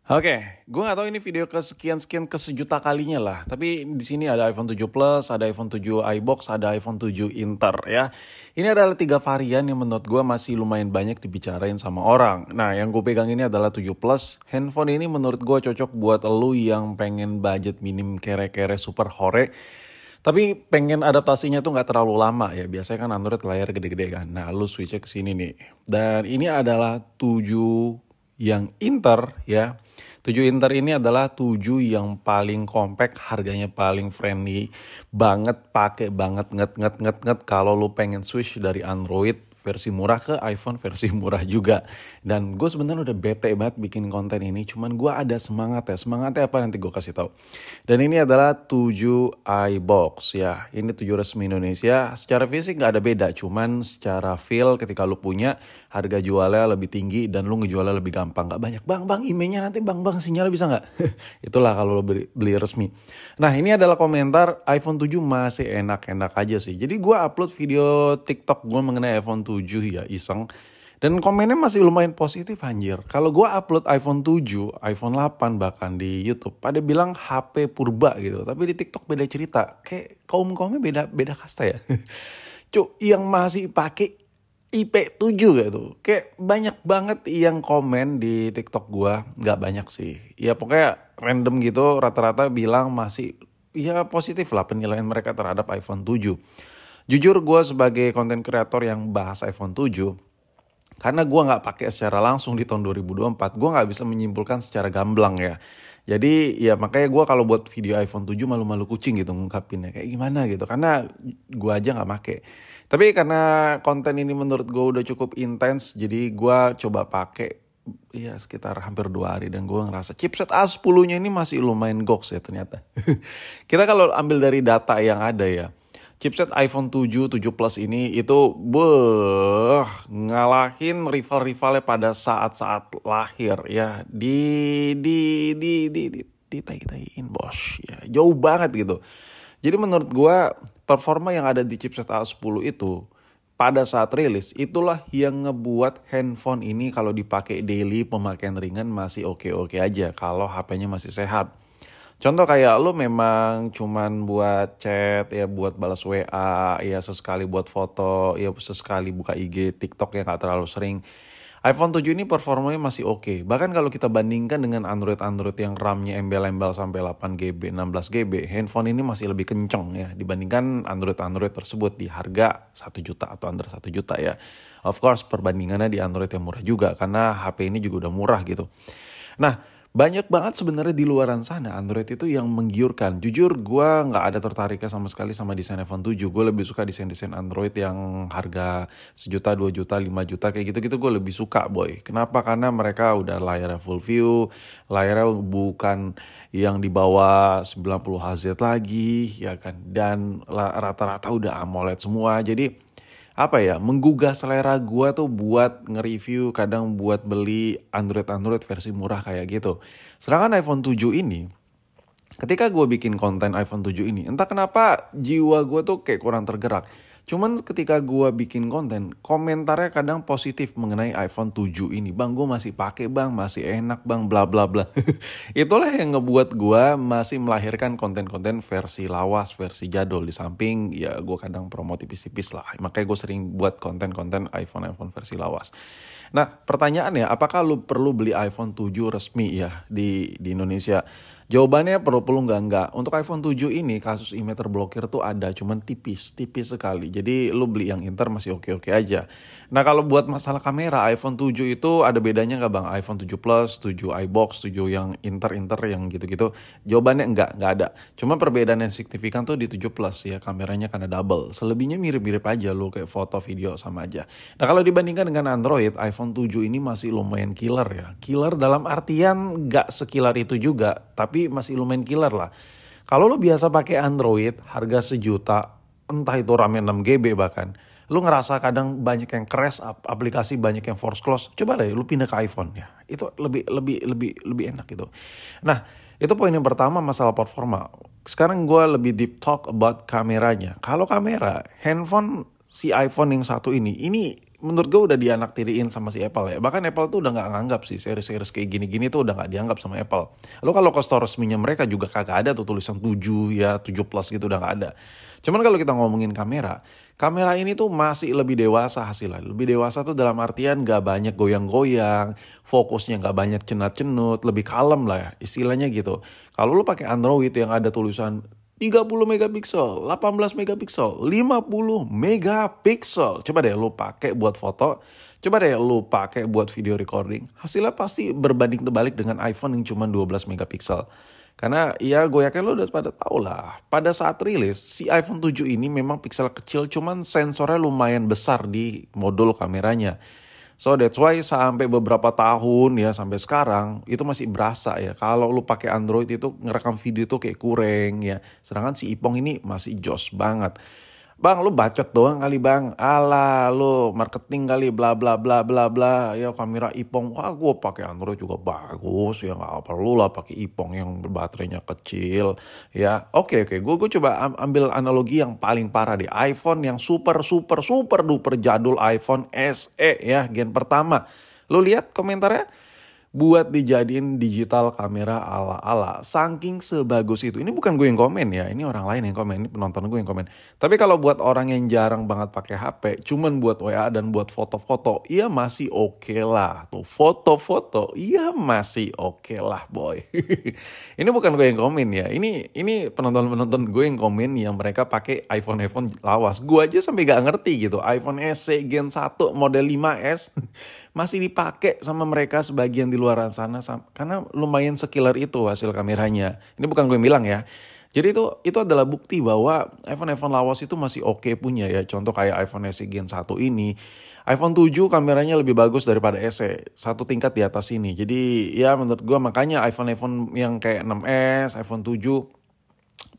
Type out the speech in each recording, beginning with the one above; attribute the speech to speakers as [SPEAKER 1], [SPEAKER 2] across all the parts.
[SPEAKER 1] Oke, gue gak tahu ini video kesekian-sekian kesejuta kalinya lah. Tapi di sini ada iPhone 7 Plus, ada iPhone 7 iBox, ada iPhone 7 Inter ya. Ini adalah 3 varian yang menurut gue masih lumayan banyak dibicarain sama orang. Nah, yang gue pegang ini adalah 7 Plus. Handphone ini menurut gue cocok buat lu yang pengen budget minim kere-kere super hore. Tapi pengen adaptasinya tuh gak terlalu lama ya. Biasanya kan Android layar gede-gede kan. Nah, lu switch ke sini nih. Dan ini adalah 7 yang Inter ya. 7 Inter ini adalah 7 yang paling compact, harganya paling friendly banget, pakai banget nget kalau lu pengen switch dari Android versi murah ke iPhone versi murah juga. Dan gue sebenarnya udah bete banget bikin konten ini, cuman gue ada semangatnya apa nanti gue kasih tahu. Dan ini adalah 7 iBox ya, ini 7 resmi Indonesia. Secara fisik gak ada beda, cuman secara feel ketika lu punya, harga jualnya lebih tinggi dan lu ngejualnya lebih gampang. Gak banyak, bang emailnya nanti bang sinyalnya bisa gak? Itulah kalau lu beli resmi. Nah, ini adalah komentar iPhone 7 masih enak-enak aja sih. Jadi gue upload video TikTok gue mengenai iPhone 7 ya, iseng. Dan komennya masih lumayan positif anjir. Kalau gue upload iPhone 7, iPhone 8 bahkan di YouTube, pada bilang HP purba gitu. Tapi di TikTok beda cerita. Kayak kaum-kaumnya beda kasta ya. Cuk, yang masih pakai IP7 gitu. Kayak banyak banget yang komen di TikTok gua. Gak banyak sih. Ya pokoknya random gitu, rata-rata bilang masih ya positif lah penilaian mereka terhadap iPhone 7. Jujur gue sebagai konten kreator yang bahas iPhone 7, karena gue gak pakai secara langsung di tahun 2024, gue gak bisa menyimpulkan secara gamblang ya. Jadi ya makanya gue kalau buat video iPhone 7 malu-malu kucing gitu ngungkapinnya. Kayak gimana gitu, karena gue aja gak pakai. Tapi karena konten ini menurut gue udah cukup intens, jadi gue coba pakai ya sekitar hampir 2 hari. Dan gue ngerasa chipset A10-nya ini masih lumayan goks ya ternyata. Kita kalau ambil dari data yang ada ya, chipset iPhone 7 Plus ini itu ngalahin rival-rivalnya pada saat-saat lahir ya. Ditai-taiin bos ya. Jauh banget gitu. Jadi menurut gue performa yang ada di chipset A10 itu pada saat rilis itulah yang ngebuat handphone ini kalau dipakai daily pemakaian ringan masih oke-oke aja kalau HP-nya masih sehat. Contoh kayak lu memang cuman buat chat ya, buat balas WA ya, sesekali buat foto ya, sesekali buka IG, TikTok ya gak terlalu sering. iPhone 7 ini performanya masih oke. Bahkan kalau kita bandingkan dengan Android yang RAM-nya embel-embel sampai 8GB, 16GB, handphone ini masih lebih kenceng ya dibandingkan Android tersebut di harga 1 juta atau under 1 juta ya. Of course perbandingannya di Android yang murah juga karena HP ini juga udah murah gitu. Nah, banyak banget sebenarnya di luaran sana Android itu yang menggiurkan. Jujur gue gak ada tertariknya sama sekali sama desain iPhone 7. Gue lebih suka desain-desain Android yang harga 1 juta, 2 juta, 5 juta kayak gitu-gitu gue lebih suka boy. Kenapa? Karena mereka udah layarnya full view, layarnya bukan yang di bawah 90 Hz lagi ya kan. Dan rata-rata udah AMOLED semua. Jadi apa ya, menggugah selera gue tuh buat nge-review, kadang buat beli Android versi murah kayak gitu. Sedangkan iPhone 7 ini, ketika gue bikin konten iPhone 7 ini, entah kenapa jiwa gue tuh kayak kurang tergerak. Cuman ketika gue bikin konten, komentarnya kadang positif mengenai iPhone 7 ini. Bang, gue masih pakai bang, masih enak bang, bla bla bla. Itulah yang ngebuat gue masih melahirkan konten-konten versi lawas, versi jadul. Di samping ya gue kadang promo tipis-tipis lah. Makanya gue sering buat konten-konten iPhone versi lawas. Nah, pertanyaannya, apakah lu perlu beli iPhone 7 resmi ya di Indonesia? Jawabannya perlu enggak. Untuk iPhone 7 ini kasus email terblokir tuh ada, cuman tipis sekali. Jadi lu beli yang Inter masih oke-oke aja. Nah, kalau buat masalah kamera, iPhone 7 itu ada bedanya enggak bang? iPhone 7 Plus, 7 iBox, 7 yang Inter yang gitu-gitu. Jawabannya enggak ada. Cuma perbedaan yang signifikan tuh di 7 Plus ya, kameranya karena double. Selebihnya mirip-mirip aja, lu kayak foto, video sama aja. Nah, kalau dibandingkan dengan Android, iPhone 7 ini masih lumayan killer ya. Killer dalam artian enggak sekilar itu juga, tapi masih lumayan killer lah. Kalau lo biasa pakai Android harga 1 juta, entah itu RAM-nya 6GB bahkan, lo ngerasa kadang banyak yang crash, aplikasi banyak yang force close, coba deh lo pindah ke iPhone ya. Itu lebih enak gitu. Nah, itu poin yang pertama masalah performa. Sekarang gue lebih deep talk about kameranya. Kalau kamera, handphone si iPhone yang satu ini menurut gue udah dianaktiriin sama si Apple ya. Bahkan Apple tuh udah nggak nganggap sih seri-seri kayak gini-gini tuh udah nggak dianggap sama Apple. Lalu kalau ke store resminya mereka juga kagak ada tuh tulisan 7 ya, 7 plus gitu udah nggak ada. Cuman kalau kita ngomongin kamera ini tuh masih lebih dewasa hasilnya. Lebih dewasa tuh dalam artian nggak banyak goyang-goyang, fokusnya nggak banyak cenat-cenut, lebih kalem lah ya istilahnya gitu. Kalau lu pakai Android yang ada tulisan 30 megapiksel, 18 megapiksel, 50 megapiksel. Coba deh lu pakai buat foto, coba deh lu pakai buat video recording. Hasilnya pasti berbanding terbalik dengan iPhone yang cuma 12 megapiksel. Karena ya gue yakin lo udah pada tau lah. Pada saat rilis, si iPhone 7 ini memang piksel kecil, cuman sensornya lumayan besar di modul kameranya. So that's why sampai beberapa tahun ya sampai sekarang itu masih berasa ya. Kalau lu pakai Android itu ngerekam video itu kayak kurang ya. Sedangkan si Ipong ini masih jos banget. Bang, lu bacot doang kali bang. Alah, lu marketing kali bla bla bla bla bla. Ya kamera Ipong, wah gue pakai Android juga bagus ya nggak perlu lah pakai Ipong yang baterainya kecil. Ya, oke, gue coba ambil analogi yang paling parah deh. iPhone yang super duper jadul iPhone SE ya gen pertama. Lu lihat komentarnya? Buat dijadiin digital kamera ala-ala. Saking sebagus itu. Ini bukan gue yang komen ya. Ini orang lain yang komen. Ini penonton gue yang komen. Tapi kalau buat orang yang jarang banget pakai HP. Cuman buat WA dan buat foto-foto. Iya masih oke lah. Tuh foto-foto. Iya masih oke lah boy. Ini bukan gue yang komen ya. Ini penonton-penonton gue yang komen yang mereka pakai iPhone lawas. Gue aja sampai gak ngerti gitu. iPhone SE Gen 1 model 5S. Masih dipakai sama mereka sebagian di luar sana karena lumayan sekiller itu hasil kameranya. Ini bukan gue bilang ya. Jadi itu adalah bukti bahwa iPhone lawas itu masih oke punya ya. Contoh kayak iPhone SE Gen 1 ini. iPhone 7 kameranya lebih bagus daripada SE. Satu tingkat di atas ini. Jadi ya menurut gue makanya iPhone yang kayak 6S, iPhone 7.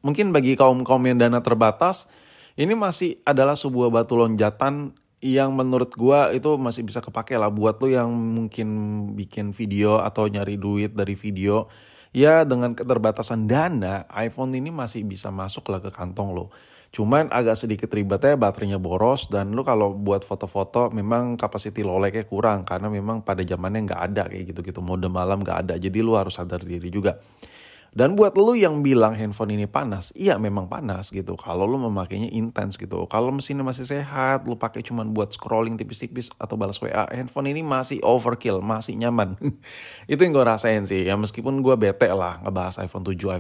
[SPEAKER 1] Mungkin bagi kaum yang dana terbatas. Ini masih adalah sebuah batu loncatan yang menurut gua itu masih bisa kepake lah buat lo yang mungkin bikin video atau nyari duit dari video. Ya dengan keterbatasan dana, iPhone ini masih bisa masuk lah ke kantong lo. Cuman agak sedikit ribetnya baterainya boros dan lo kalau buat foto-foto memang capacity low light-nya kurang. Karena memang pada zamannya nggak ada kayak gitu-gitu, mode malam nggak ada. Jadi lo harus sadar diri juga. Dan buat lu yang bilang handphone ini panas, iya memang panas gitu. Kalau lu memakainya intens gitu. Kalau mesinnya masih sehat, lu pakai cuman buat scrolling tipis-tipis atau balas WA, handphone ini masih overkill, masih nyaman. Itu yang gue rasain sih. Ya meskipun gue bete lah ngebahas iPhone 7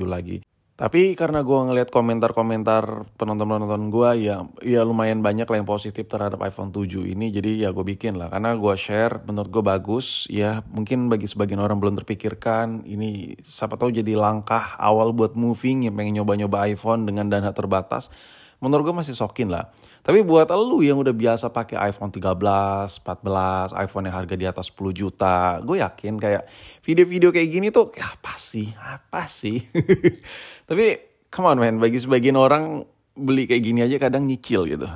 [SPEAKER 1] lagi. Tapi karena gue ngeliat komentar-komentar penonton-penonton gue ya lumayan banyak lah yang positif terhadap iPhone 7 ini. Jadi ya gue bikin lah. Karena gue share menurut gue bagus. Ya mungkin bagi sebagian orang belum terpikirkan. Ini siapa tahu jadi langkah awal buat moving yang pengen nyoba-nyoba iPhone dengan dana terbatas. Menurut gue masih sokin lah. Tapi buat lu yang udah biasa pakai iPhone 13, 14, iPhone yang harga di atas 10 juta. Gue yakin kayak video-video kayak gini tuh apa sih? Tapi come on man, bagi sebagian orang beli kayak gini aja kadang nyicil gitu.